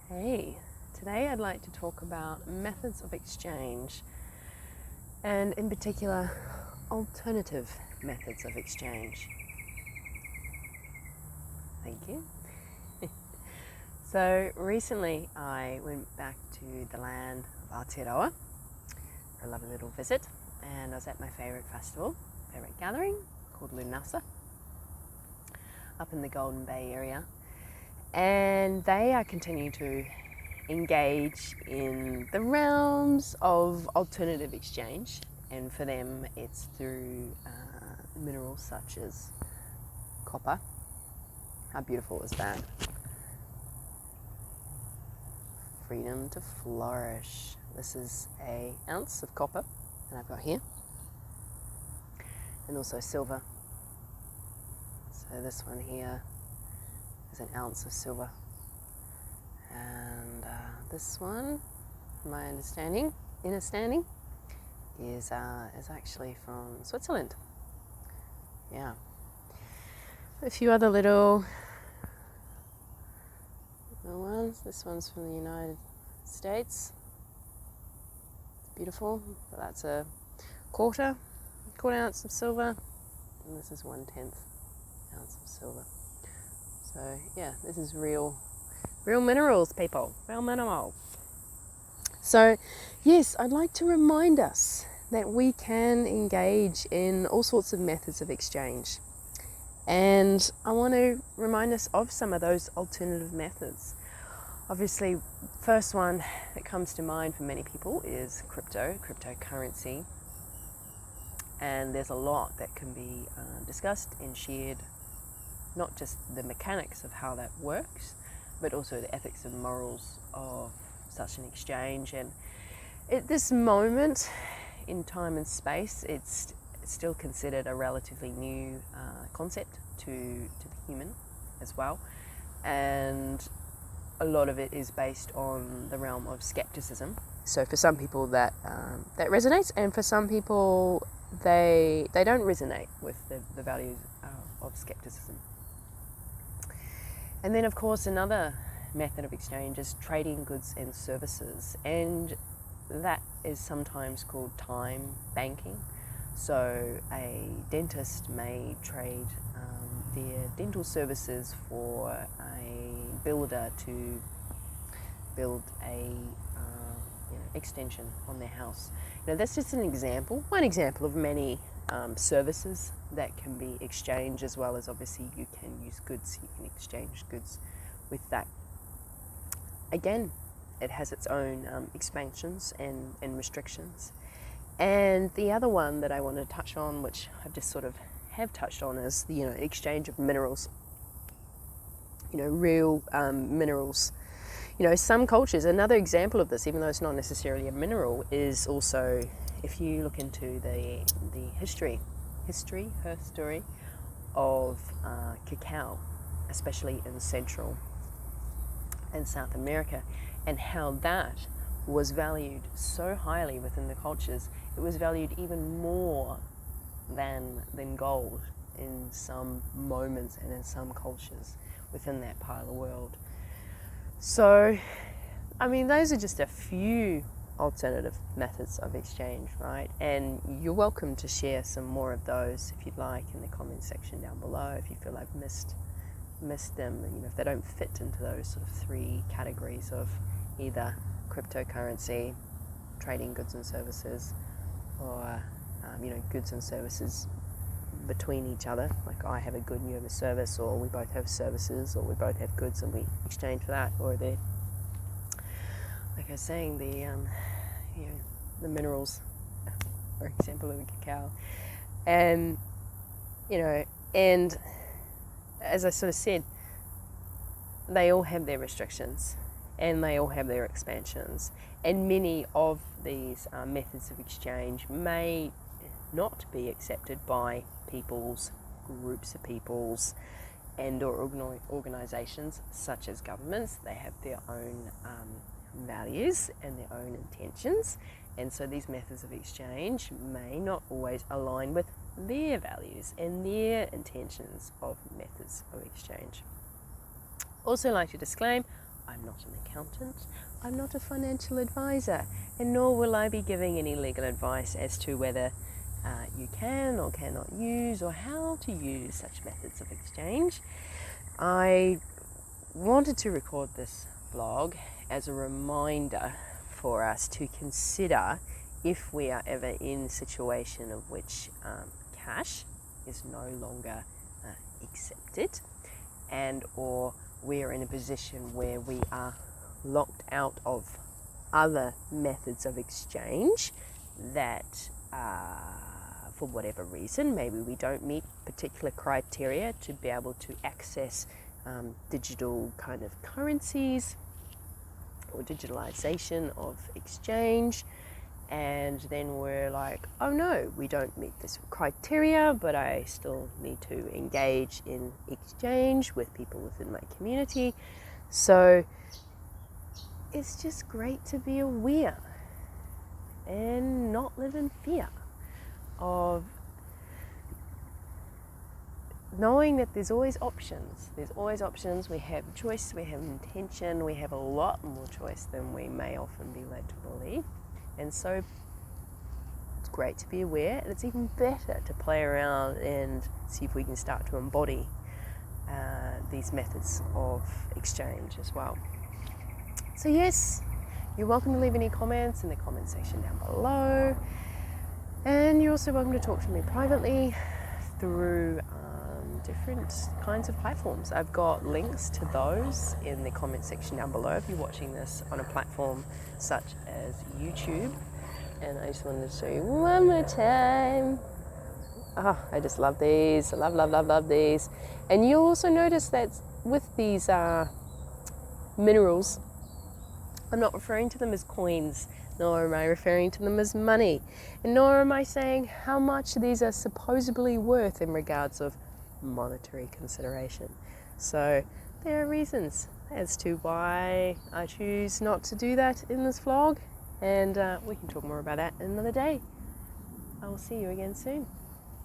Hey, today I'd like to talk about methods of exchange and in particular alternative methods of exchange. Thank you. So recently I went back to the land of Aotearoa for a lovely little visit, and I was at my favourite festival, favourite gathering called Lunasa up in the Golden Bay area. And they are continuing to engage in the realms of alternative exchange, and for them it's through minerals such as copper. How beautiful is that? Freedom to flourish. This is an ounce of copper that I've got here, and also silver. So this one here is an ounce of silver, and this one, from my understanding, is actually from Switzerland. Yeah, a few other little ones. This one's from the United States. It's beautiful. But that's a quarter ounce of silver, and this is 1/10 ounce of silver. So yeah, this is real minerals, people. Real minerals. So yes, I'd like to remind us that we can engage in all sorts of methods of exchange. And I want to remind us of some of those alternative methods. Obviously, first one that comes to mind for many people is cryptocurrency. And there's a lot that can be discussed and shared, not just the mechanics of how that works, but also the ethics and morals of such an exchange. And at this moment in time and space, it's still considered a relatively new concept to the human as well. And a lot of it is based on the realm of skepticism. So for some people that resonates, and for some people they don't resonate with the values of skepticism. And then of course another method of exchange is trading goods and services, and that is sometimes called time banking. So a dentist may trade their dental services for a builder to build a extension on their house. Now that's just one example of many services that can be exchanged, as well as obviously you can use goods, you can exchange goods with that. Again, it has its own expansions and restrictions. And the other one that I want to touch on, which I've just sort of have touched on, is the exchange of minerals. Real minerals. Some cultures, another example of this, even though it's not necessarily a mineral, is also, if you look into the history of cacao, especially in Central and South America, and how that was valued so highly within the cultures. It was valued even more than gold in some moments and in some cultures within that part of the world. So, I mean, those are just a few alternative methods of exchange, right? And you're welcome to share some more of those if you'd like in the comment section down below, if you feel I've missed them, if they don't fit into those sort of three categories of either cryptocurrency, trading goods and services, or goods and services between each other, like I have a good and you have a service, or we both have services, or we both have goods and we exchange for that, or like I was saying, the minerals, for example, of the cacao, and and as I sort of said, they all have their restrictions and they all have their expansions, and many of these methods of exchange may not be accepted by groups of peoples and or organizations such as governments. They have their own values and their own intentions, and so these methods of exchange may not always align with their values and their intentions of methods of exchange. Also like to disclaim, I'm not an accountant, I'm not a financial advisor, and nor will I be giving any legal advice as to whether you can or cannot use or how to use such methods of exchange. I wanted to record this vlog as a reminder for us to consider if we are ever in a situation of which cash is no longer accepted, and or we're in a position where we are locked out of other methods of exchange that for whatever reason, maybe we don't meet particular criteria to be able to access digital kind of currencies or digitalization of exchange, and then we're like, oh no, we don't meet this criteria, but I still need to engage in exchange with people within my community. So it's just great to be aware and not live in fear of knowing that there's always options. There's always options. We have choice, we have intention, we have a lot more choice than we may often be led to believe. And so it's great to be aware, and it's even better to play around and see if we can start to embody these methods of exchange as well. So yes, you're welcome to leave any comments in the comment section down below. And you're also welcome to talk to me privately through different kinds of platforms. I've got links to those in the comment section down below if you're watching this on a platform such as YouTube. And I just wanted to show you one more time. Oh, I just love these. I love these. And you'll also notice that with these minerals, I'm not referring to them as coins, nor am I referring to them as money, and nor am I saying how much these are supposedly worth in regards of monetary consideration. So there are reasons as to why I choose not to do that in this vlog, and we can talk more about that another day. I will see you again soon.